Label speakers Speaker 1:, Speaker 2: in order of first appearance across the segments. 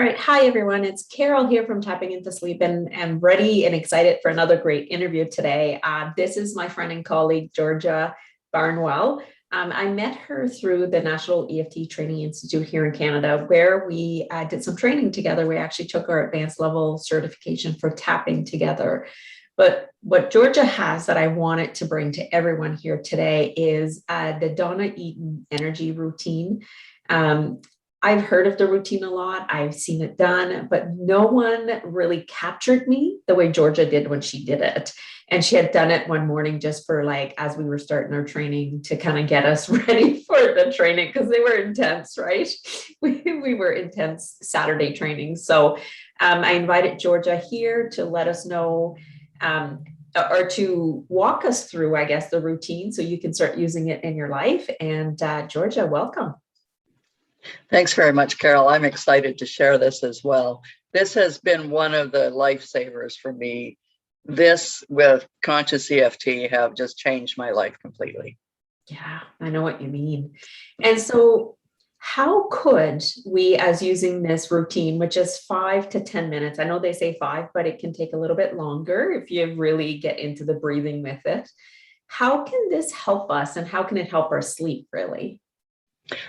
Speaker 1: All right. Hi, everyone. It's Carol here from Tapping into Sleep, and I'm ready and excited for another great interview today. This is my friend and colleague, Georgia Barnwell. I met her through the National EFT Training Institute here in Canada, where we did some training together. We actually took our advanced level certification for tapping together. But what Georgia has that I wanted to bring to everyone here today is the Donna Eden Energy routine. I've heard of the routine a lot. I've seen it done, but no one really captured me the way Georgia did when she did it. And she had done it one morning just for as we were starting our training to kind of get us ready for the training because they were intense, right? We were intense Saturday training. So I invited Georgia here to let us know or to walk us through, I guess, the routine so you can start using it in your life. And Georgia, welcome.
Speaker 2: Thanks very much, Carol. I'm excited to share this as well. This has been one of the lifesavers for me. This with conscious EFT have just changed my life completely.
Speaker 1: Yeah, I know what you mean. And so how could we, as using this routine, which is 5 to 10 minutes, I know they say 5, but it can take a little bit longer if you really get into the breathing with it. How can this help us and how can it help our sleep, really?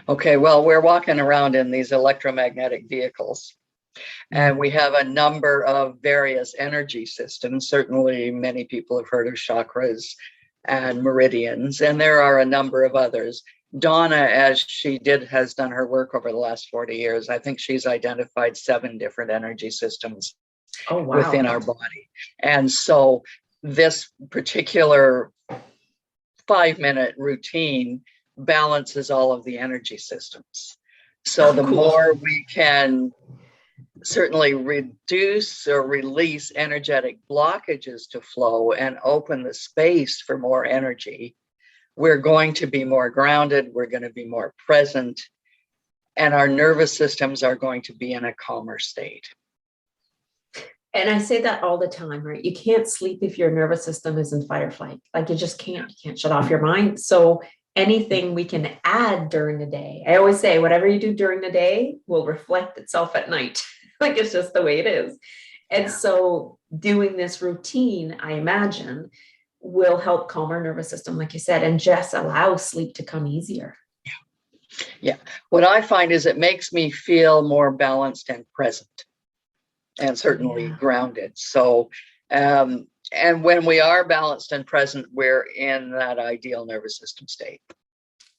Speaker 2: Okay, well, we're walking around in these electromagnetic vehicles, and we have a number of various energy systems. Certainly, many people have heard of chakras and meridians, and there are a number of others. Donna, as she has done her work over the last 40 years, I think she's identified 7 different energy systems within our body. And so this particular 5-minute routine balances all of the energy systems. So the more we can certainly reduce or release energetic blockages to flow and open the space for more energy, we're going to be more grounded, we're going to be more present, and our nervous systems are going to be in a calmer state.
Speaker 1: And I say that all the time, right? You can't sleep if your nervous system is in fight or flight. You just can't. You can't shut off your mind. So anything we can add during the day. I always say, whatever you do during the day will reflect itself at night. It's just the way it is. And so doing this routine, I imagine, will help calm our nervous system, like you said, and just allow sleep to come easier.
Speaker 2: Yeah. What I find is it makes me feel more balanced and present and certainly grounded. So, and when we are balanced and present, we're in that ideal nervous system state.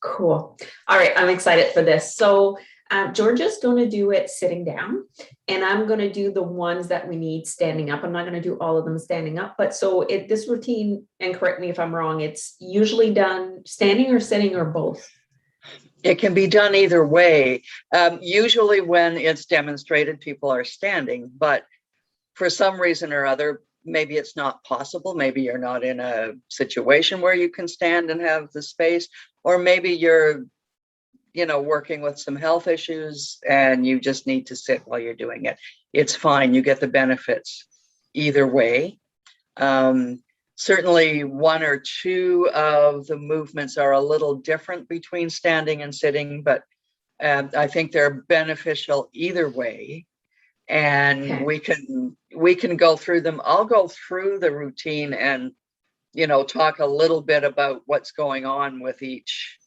Speaker 1: Cool. All right. I'm excited for this. So Georgia's going to do it sitting down, and I'm going to do the ones that we need standing up. I'm not going to do all of them standing up, but so this routine, and correct me if I'm wrong, it's usually done standing or sitting or both.
Speaker 2: It can be done either way. Usually when it's demonstrated, people are standing, but for some reason or other, maybe it's not possible. Maybe you're not in a situation where you can stand and have the space, or maybe you're, working with some health issues and you just need to sit while you're doing it. It's fine. You get the benefits either way. Certainly 1 or 2 of the movements are a little different between standing and sitting, but I think they're beneficial either way. And we can go through them. I'll go through the routine and, talk a little bit about what's going on with each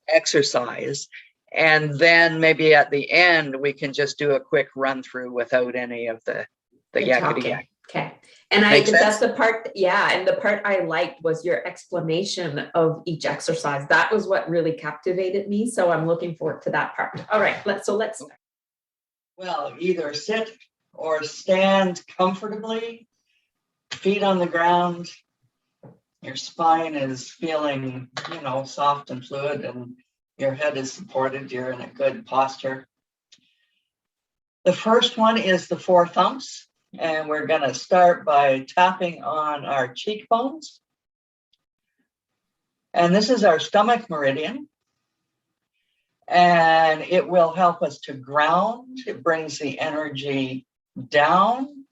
Speaker 2: exercise. And then maybe at the end, we can just do a quick run through without any of the yakety yak.
Speaker 1: Okay. And that's the part, and the part I liked was your explanation of each exercise. That was what really captivated me. So I'm looking forward to that part. All right, let's start.
Speaker 2: Well, either sit or stand comfortably, feet on the ground. Your spine is feeling, soft and fluid, and your head is supported. You're in a good posture. The first one is the Four Thumps. And we're going to start by tapping on our cheekbones. And this is our stomach meridian. And it will help us to ground. It brings the energy down.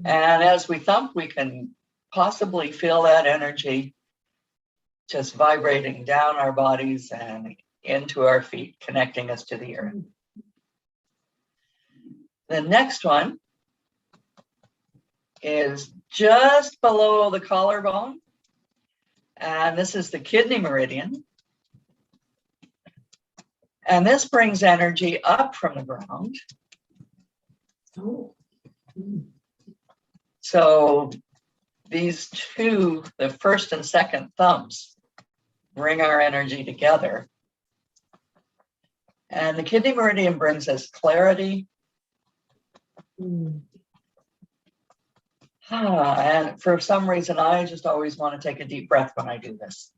Speaker 2: And as we thump, we can possibly feel that energy just vibrating down our bodies and into our feet, connecting us to the earth. The next one is just below the collarbone. And this is the kidney meridian. And this brings energy up from the ground.
Speaker 1: Oh.
Speaker 2: So these two, the first and second thumbs, bring our energy together. And the kidney meridian brings us clarity. And for some reason, I just always want to take a deep breath when I do this.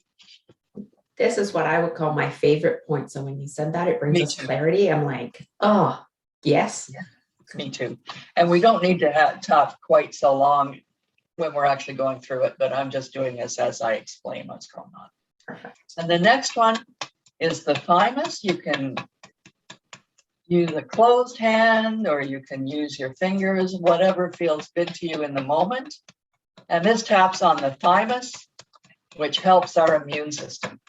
Speaker 1: This is what I would call my favorite point. So when you said that, it brings
Speaker 2: Me
Speaker 1: us
Speaker 2: too.
Speaker 1: clarity. I'm like, oh, yes.
Speaker 2: Yeah, me too. And we don't need to talk quite so long when we're actually going through it, but I'm just doing this as I explain what's going on.
Speaker 1: Perfect.
Speaker 2: And the next one is the thymus. You can use a closed hand or you can use your fingers, whatever feels good to you in the moment. And this taps on the thymus, which helps our immune system.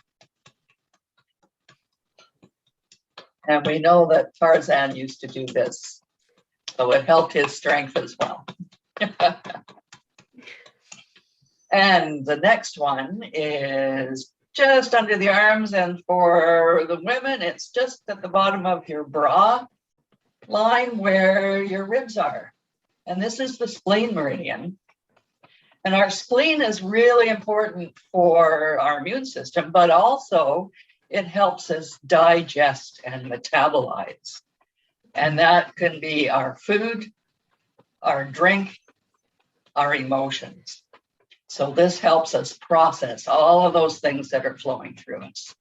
Speaker 2: And we know that Tarzan used to do this, so it helped his strength as well. And the next one is just under the arms, and for the women, it's just at the bottom of your bra line where your ribs are. And this is the spleen meridian. And our spleen is really important for our immune system, but also it helps us digest and metabolize. And that can be our food, our drink, our emotions. So this helps us process all of those things that are flowing through us.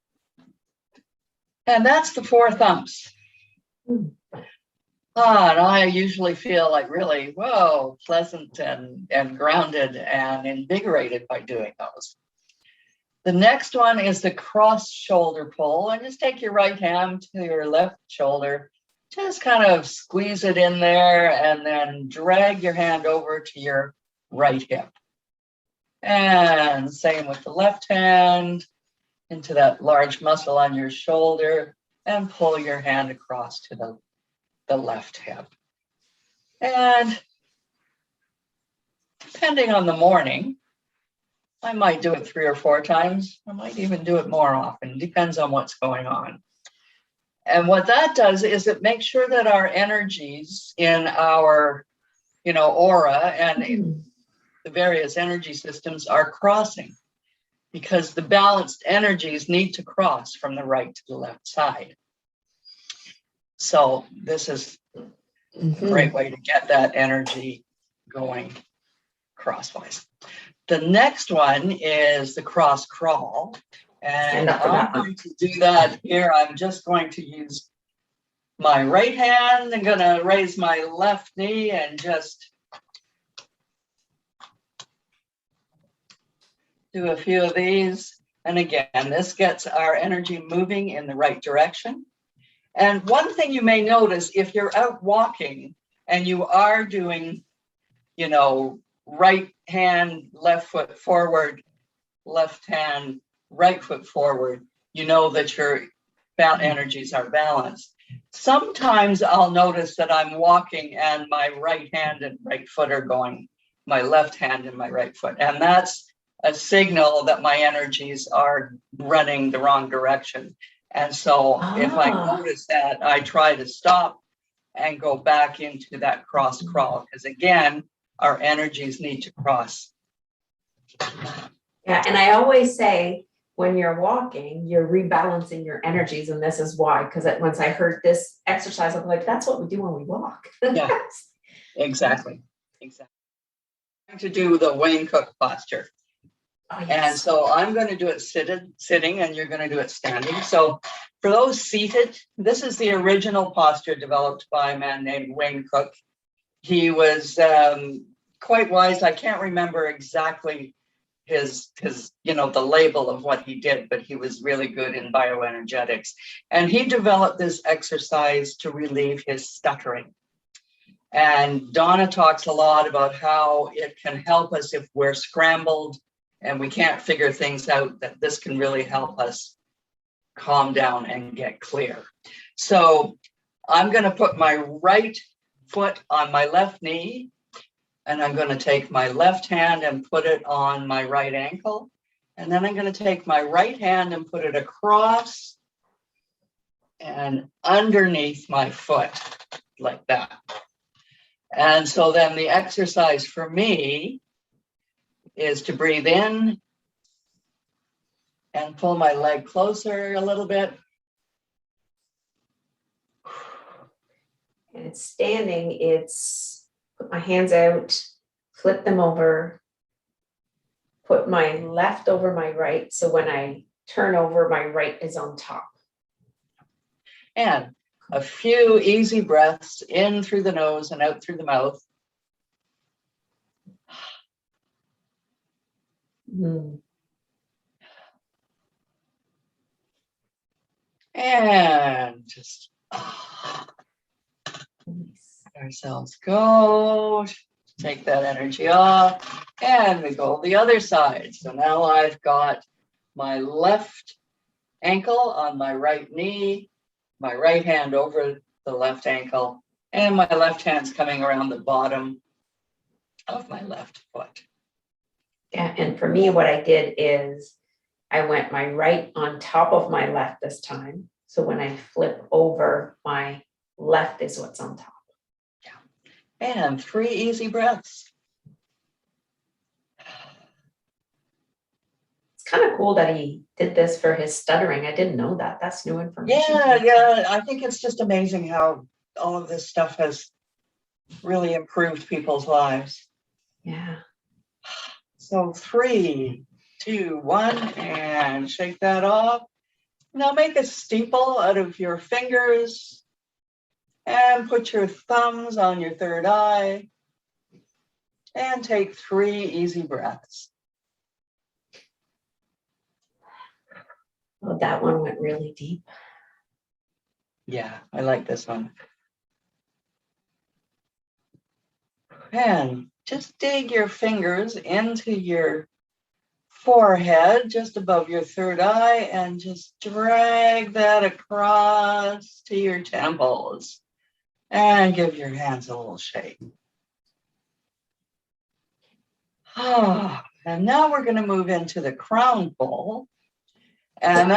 Speaker 2: And that's the four thumps. And I usually feel like really, whoa, pleasant and grounded and invigorated by doing those. The next one is the cross shoulder pull. And just take your right hand to your left shoulder. Just kind of squeeze it in there and then drag your hand over to your right hip. And same with the left hand into that large muscle on your shoulder and pull your hand across to the left hip. And depending on the morning, I might do it 3 or 4 times. I might even do it more often. Depends on what's going on. And what that does is it makes sure that our energies in our, aura and the various energy systems are crossing, because the balanced energies need to cross from the right to the left side. So this is a great way to get that energy going crosswise. The next one is the cross crawl. And I'm going to do that here. I'm just going to use my right hand. I'm going to raise my left knee and just do a few of these. And again, this gets our energy moving in the right direction. And one thing you may notice, if you're out walking and you are doing, right hand, left foot forward, left hand, right foot forward, that your energies are balanced. Sometimes I'll notice that I'm walking and my right hand and right foot are going, my left hand and my right foot. And that's a signal that my energies are running the wrong direction. And so if I notice that, I try to stop and go back into that cross crawl, because again, our energies need to cross.
Speaker 1: Yeah, and I always say, when you're walking, you're rebalancing your energies. And this is why, because once I heard this exercise, I'm like, that's what we do when we walk.
Speaker 2: Yeah, exactly. I'm going to do the Wayne Cook posture. Oh, yes. And so I'm going to do it sitting, and you're going to do it standing. So for those seated, this is the original posture developed by a man named Wayne Cook. He was quite wise. I can't remember exactly his the label of what he did, but he was really good in bioenergetics. And he developed this exercise to relieve his stuttering. And Donna talks a lot about how it can help us if we're scrambled and we can't figure things out, that this can really help us calm down and get clear. So I'm going to put my right foot on my left knee, and I'm going to take my left hand and put it on my right ankle. And then I'm going to take my right hand and put it across and underneath my foot like that. And so then the exercise for me is to breathe in and pull my leg closer a little bit.
Speaker 1: And it's standing, it's put my hands out, flip them over, put my left over my right. So when I turn over, my right is on top.
Speaker 2: And a few easy breaths in through the nose and out through the mouth. And just let ourselves go. Take that energy off. And we go the other side. So now I've got my left ankle on my right knee, my right hand over the left ankle, and my left hand's coming around the bottom of my left foot.
Speaker 1: Yeah, and for me, what I did is I went my right on top of my left this time. So when I flip over, my left is what's on top.
Speaker 2: Yeah. And 3 easy breaths.
Speaker 1: It's kind of cool that he did this for his stuttering. I didn't know that. That's new information.
Speaker 2: Yeah. I think it's just amazing how all of this stuff has really improved people's lives.
Speaker 1: Yeah.
Speaker 2: So 3, 2, 1, and shake that off. Now make a steeple out of your fingers and put your thumbs on your third eye and take 3 easy breaths.
Speaker 1: Oh, that one went really deep.
Speaker 2: Yeah, I like this one. And just dig your fingers into your forehead, just above your third eye, and just drag that across to your temples. And give your hands a little shake. And now we're going to move into the crown bowl. And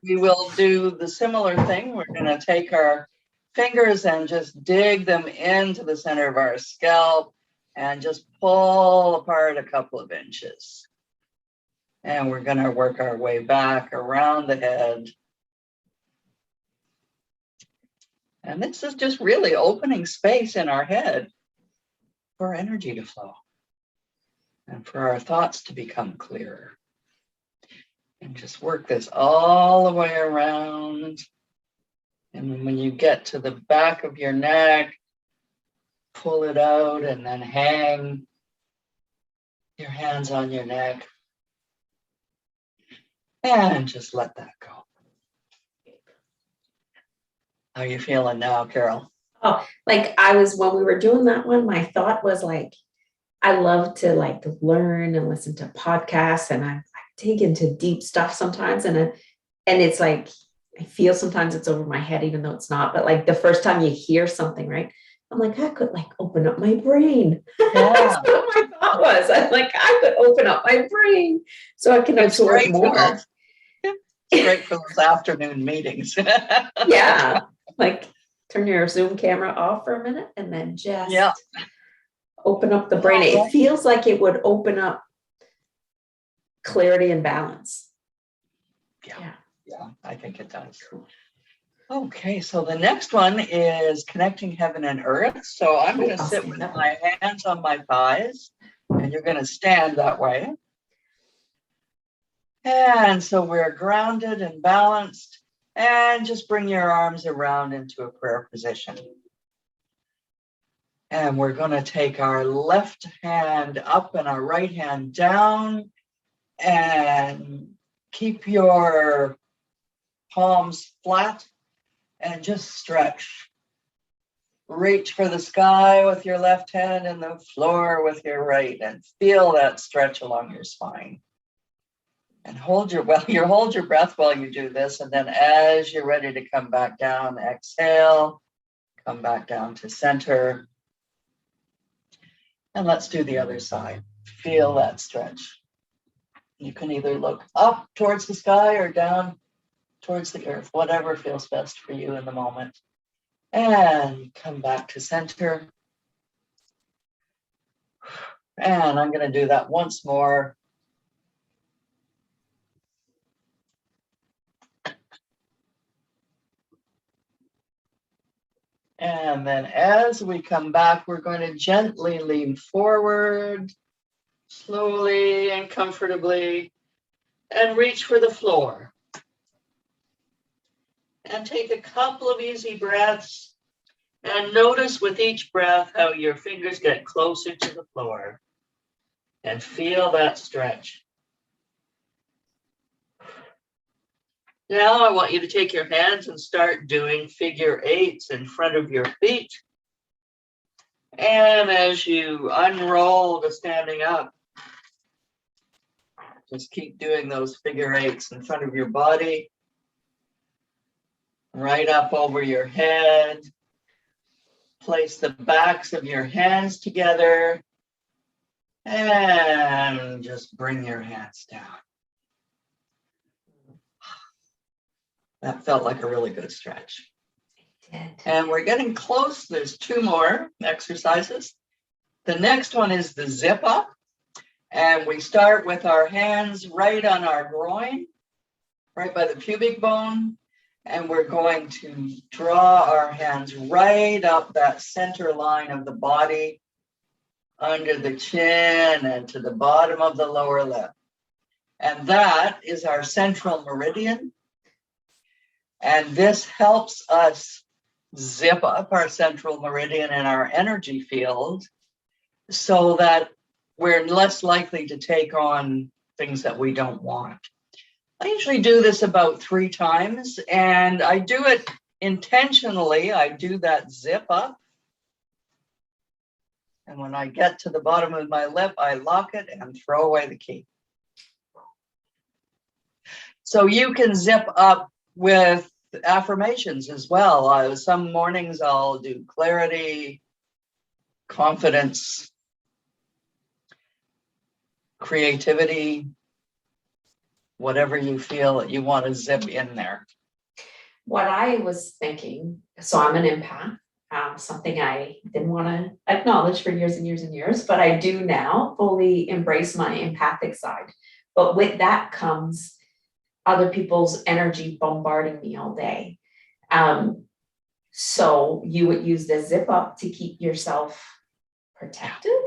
Speaker 2: we will do the similar thing. We're going to take our fingers and just dig them into the center of our scalp and just pull apart a couple of inches. And we're going to work our way back around the head. And this is just really opening space in our head for energy to flow and for our thoughts to become clearer. And just work this all the way around. And then when you get to the back of your neck, pull it out and then hang your hands on your neck. And just let that go. How are you feeling now, Carol?
Speaker 1: Oh, like I was, when we were doing that one, my thought was like, I love to like learn and listen to podcasts, and I dig into deep stuff sometimes. And it's like, I feel sometimes it's over my head, even though it's not. But like the first time you hear something, right? I'm like, I could like open up my brain.
Speaker 2: Yeah.
Speaker 1: That's what my thought was. I'm like, I could open up my brain so I can absorb more.
Speaker 2: It's great for those afternoon meetings.
Speaker 1: Yeah. Like turn your Zoom camera off for a minute and then just open up the brain. It feels like it would open up clarity and balance.
Speaker 2: Yeah, I think it does. Cool. Okay, so the next one is connecting heaven and earth. So I'm going to sit with my hands on my thighs, and you're going to stand that way. And so we're grounded and balanced, and just bring your arms around into a prayer position. And we're going to take our left hand up and our right hand down, and keep your palms flat and just stretch. Reach for the sky with your left hand and the floor with your right, and feel that stretch along your spine. And hold your breath while you do this. And then as you're ready to come back down, exhale, Come back down to center. And let's do the other side. Feel that stretch. You can either look up towards the sky or down towards the earth, whatever feels best for you in the moment. And come back to center. And I'm going to do that once more. And then as we come back, we're going to gently lean forward, slowly and comfortably, and reach for the floor. And take a couple of easy breaths, and notice with each breath how your fingers get closer to the floor, and feel that stretch. Now I want you to take your hands and start doing figure eights in front of your feet. And as you unroll to standing up, just keep doing those figure eights in front of your body, right up over your head. Place the backs of your hands together and just bring your hands down. That felt like a really good stretch. And we're getting close. There's two more exercises. The next one is the zip up. And we start with our hands right on our groin, right by the pubic bone. And we're going to draw our hands right up that center line of the body, under the chin and to the bottom of the lower lip. And that is our central meridian. And this helps us zip up our central meridian and our energy field so that we're less likely to take on things that we don't want. I usually do this about 3 times, and I do it intentionally. I do that zip up. And when I get to the bottom of my lip, I lock it and throw away the key. So you can zip up with affirmations as well. Some mornings I'll do clarity, confidence, creativity, whatever you feel that you want to zip in there.
Speaker 1: What I was thinking, so I'm an empath, something I didn't want to acknowledge for years and years and years, but I do now fully embrace my empathic side. But with that comes other people's energy bombarding me all day. So you would use the zip up to keep yourself protected?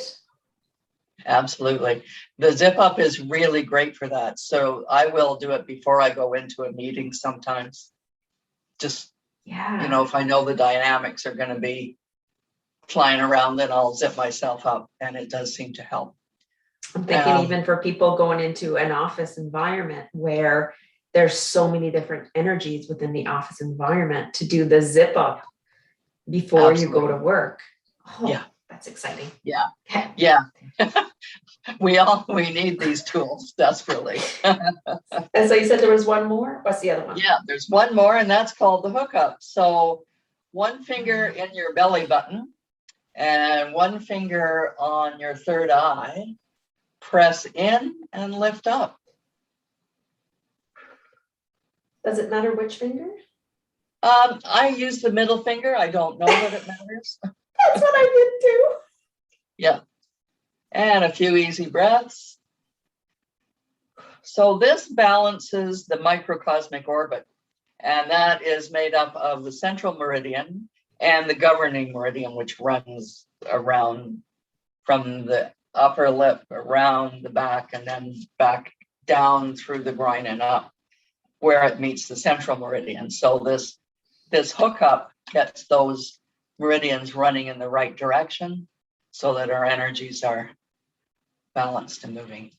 Speaker 2: Absolutely. The zip up is really great for that. So I will do it before I go into a meeting sometimes. Just, if I know the dynamics are going to be flying around, then I'll zip myself up, and it does seem to help.
Speaker 1: I'm thinking even for people going into an office environment where there's so many different energies within the office environment, to do the zip up before you go to work. Oh, yeah. That's exciting.
Speaker 2: Yeah. Yeah. We need these tools desperately.
Speaker 1: And so you said there was one more? What's the other one?
Speaker 2: Yeah, there's one more, and that's called the hookup. So one finger in your belly button and one finger on your third eye. Press in and lift up.
Speaker 1: Does it matter which finger?
Speaker 2: I use the middle finger. I don't know that it matters.
Speaker 1: That's what I did too.
Speaker 2: Yeah. And a few easy breaths. So this balances the microcosmic orbit, and that is made up of the central meridian and the governing meridian, which runs around from the upper lip around the back and then back down through the groin and up where it meets the central meridian. So this hookup gets those meridians running in the right direction so that our energies are balanced and moving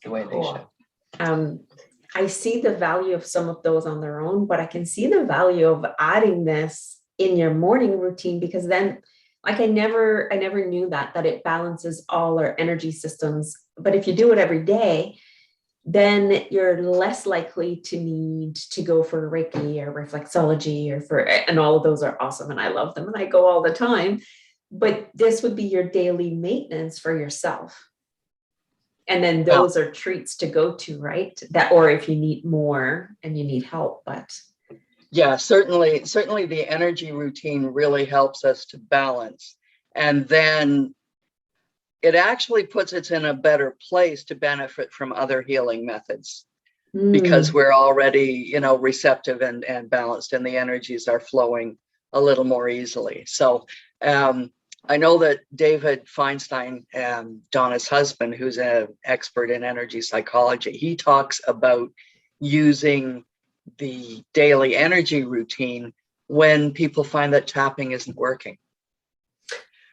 Speaker 2: the way they should.
Speaker 1: I see the value of some of those on their own, but I can see the value of adding this in your morning routine, because then, like, I never knew that it balances all our energy systems. But if you do it every day, then you're less likely to need to go for Reiki or reflexology and all of those are awesome. And I love them and I go all the time. But this would be your daily maintenance for yourself. And then those are treats to go to, right? That, or if you need more and you need help, but.
Speaker 2: Yeah, certainly the energy routine really helps us to balance. And then it actually puts us in a better place to benefit from other healing methods because we're already, receptive and balanced, and the energies are flowing a little more easily. So I know that David Feinstein, Donna's husband, who's an expert in energy psychology, he talks about using the daily energy routine when people find that tapping isn't working.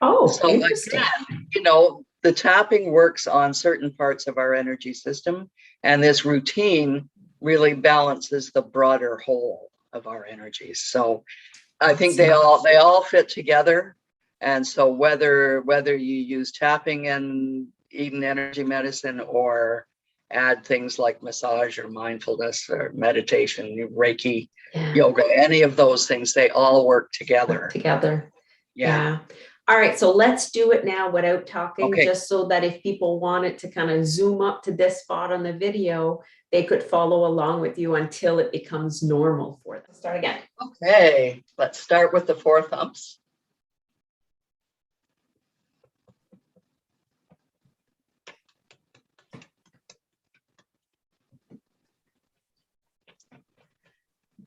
Speaker 1: Oh,
Speaker 2: so
Speaker 1: interesting.
Speaker 2: Again, the tapping works on certain parts of our energy system, and this routine really balances the broader whole of our energies. So I think they all fit together. And so whether you use tapping and Eden energy medicine or add things like massage or mindfulness or meditation, Reiki, yoga, any of those things, they all work together.
Speaker 1: Yeah. All right. So let's do it now without talking,
Speaker 2: Okay.
Speaker 1: just so that if people wanted to kind of zoom up to this spot on the video, they could follow along with you until it becomes normal for them. Start again.
Speaker 2: Okay. Let's start with the Four Thumps.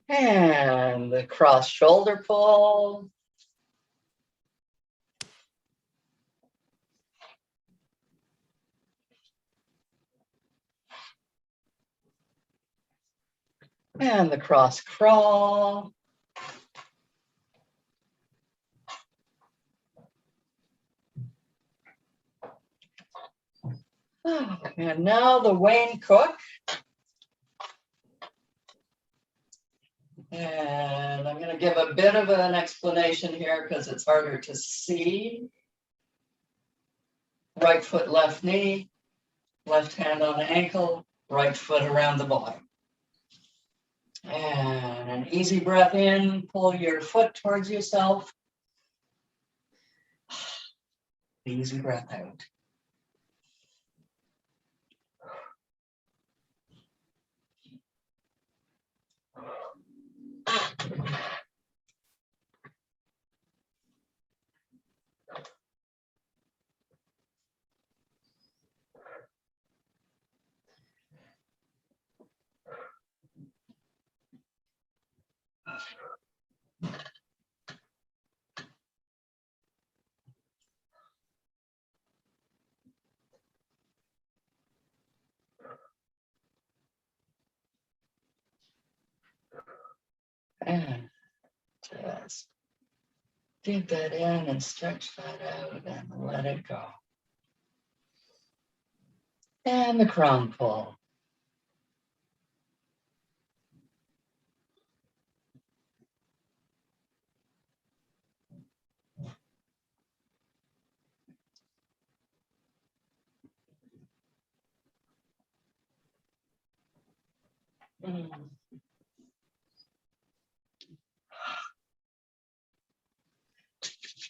Speaker 2: And the cross shoulder pull. And the cross crawl. And now the Wayne Cook. And I'm going to give a bit of an explanation here because it's harder to see. Right foot, left knee, left hand on the ankle, right foot around the bottom. And an easy breath in, pull your foot towards yourself. Easy breath out. And just dig that in and stretch that out and let it go. And the crown pull.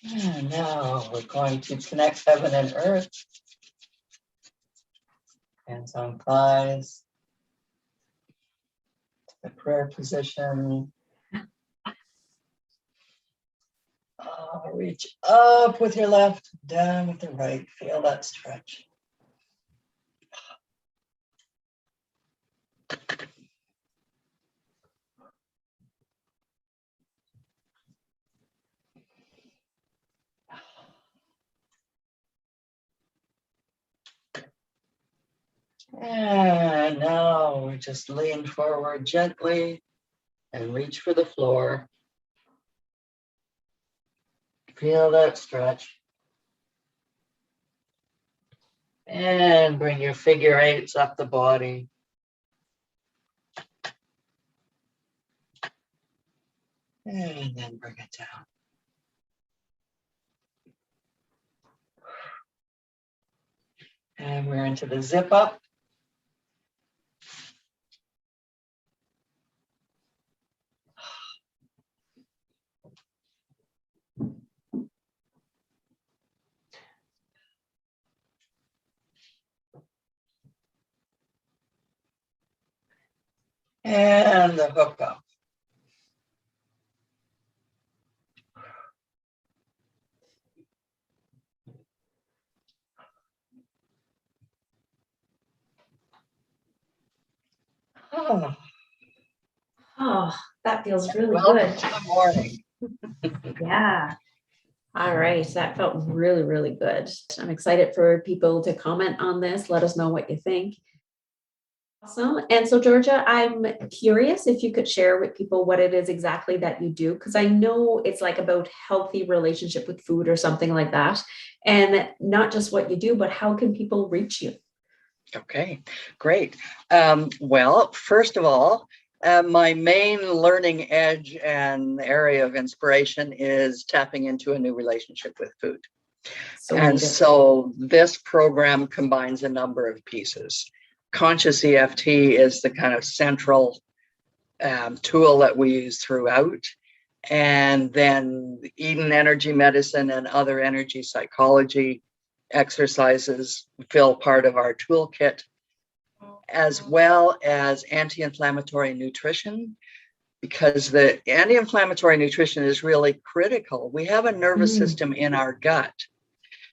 Speaker 2: And now we're going to connect heaven and earth. Hands on thighs. The prayer position. Reach up with your left, down with the right. Feel that stretch. And now we just lean forward gently and reach for the floor. Feel that stretch. And bring your figure eights up the body. And then bring it down. And we're into the zip up. And the hookup. Oh,
Speaker 1: Oh, that feels really
Speaker 2: welcome
Speaker 1: good.
Speaker 2: to the morning.
Speaker 1: Yeah. All right. That felt really, really good. I'm excited for people to comment on this. Let us know what you think. Awesome. And so, Georgia, I'm curious if you could share with people what it is exactly that you do, because I know it's like about healthy relationship with food or something like that. And not just what you do, but how can people reach you?
Speaker 2: Okay, great. Well, first of all, my main learning edge and area of inspiration is tapping into a new relationship with food. And so this program combines a number of pieces. Conscious EFT is the kind of central tool that we use throughout. And then Eden Energy Medicine and other energy psychology exercises fill part of our toolkit, as well as anti-inflammatory nutrition, because the anti-inflammatory nutrition is really critical. We have a nervous system in our gut.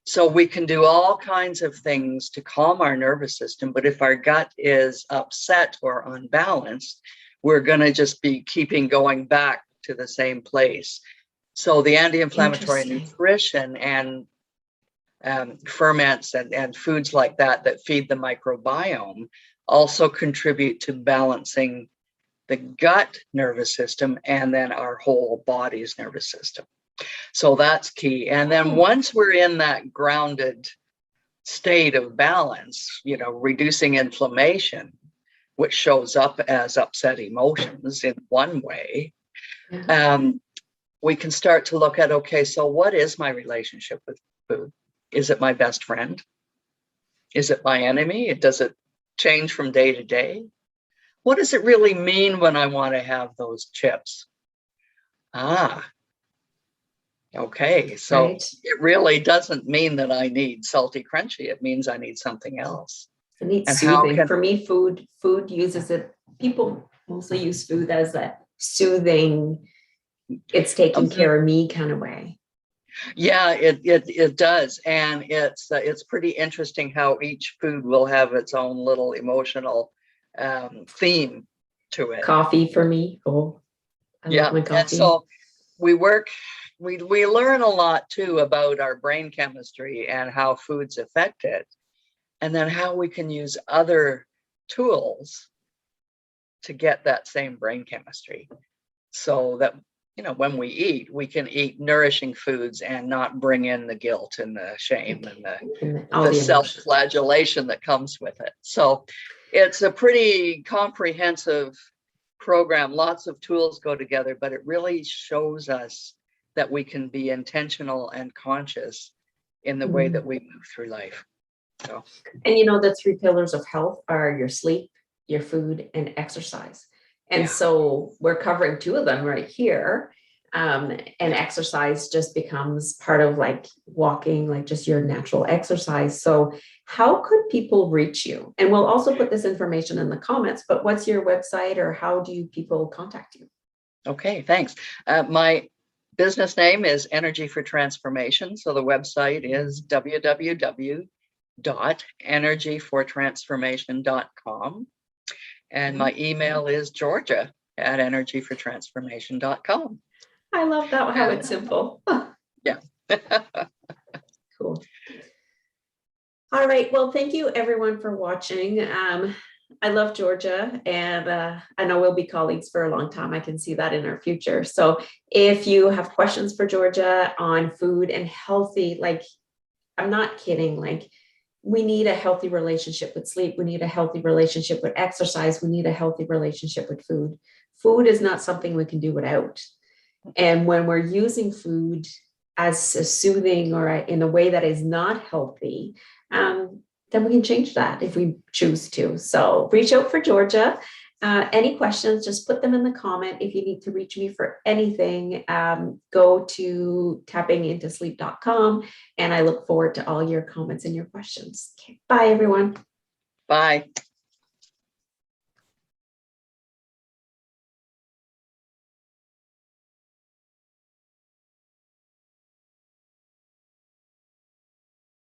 Speaker 2: So we can do all kinds of things to calm our nervous system, but if our gut is upset or unbalanced, we're going to just be keeping going back to the same place. So the anti-inflammatory nutrition and ferments and foods like that feed the microbiome also contribute to balancing the gut nervous system and then our whole body's nervous system. So that's key. And then once we're in that grounded state of balance, reducing inflammation, which shows up as upset emotions in one way, we can start to look at, okay, so what is my relationship with food? Is it my best friend? Is it my enemy? Does it change from day to day? What does it really mean when I want to have those chips? Okay, so it really doesn't mean that I need salty crunchy. It means I need something else.
Speaker 1: It needs soothing. For me, food uses it. People mostly use food as a soothing, it's taking care of me kind of way.
Speaker 2: Yeah, it does. And it's pretty interesting how each food will have its own little emotional theme to it.
Speaker 1: Coffee for me. Oh, I love my coffee.
Speaker 2: And so we learn a lot too about our brain chemistry and how foods affect it, and then how we can use other tools to get that same brain chemistry, so that when we eat, we can eat nourishing foods and not bring in the guilt and the shame and the self-flagellation that comes with it. So it's a pretty comprehensive program. Lots of tools go together, but it really shows us that we can be intentional and conscious in the way that we move through life. So,
Speaker 1: and the three pillars of health are your sleep, your food, and exercise. And so we're covering two of them right here. And exercise just becomes part of like walking, like just your natural exercise. So how could people reach you? And we'll also put this information in the comments, but what's your website, or how do people contact you? Okay,
Speaker 2: thanks. My business name is Energy for Transformation. So the website is www.energyfortransformation.com. And my email is georgia@energyfortransformation.com.
Speaker 1: I love that, how it's simple.
Speaker 2: Yeah.
Speaker 1: Cool. All right. Well, thank you everyone for watching. I love Georgia, and I know we'll be colleagues for a long time. I can see that in our future. So if you have questions for Georgia on food and healthy, like, I'm not kidding, like, we need a healthy relationship with sleep. We need a healthy relationship with exercise. We need a healthy relationship with food. Food is not something we can do without. And when we're using food as a soothing or in a way that is not healthy, then we can change that if we choose to. So reach out for Georgia. Any questions, just put them in the comment. If you need to reach me for anything, go to tappingintosleep.com, and I look forward to all your comments and your questions. Okay, bye everyone.
Speaker 2: Bye.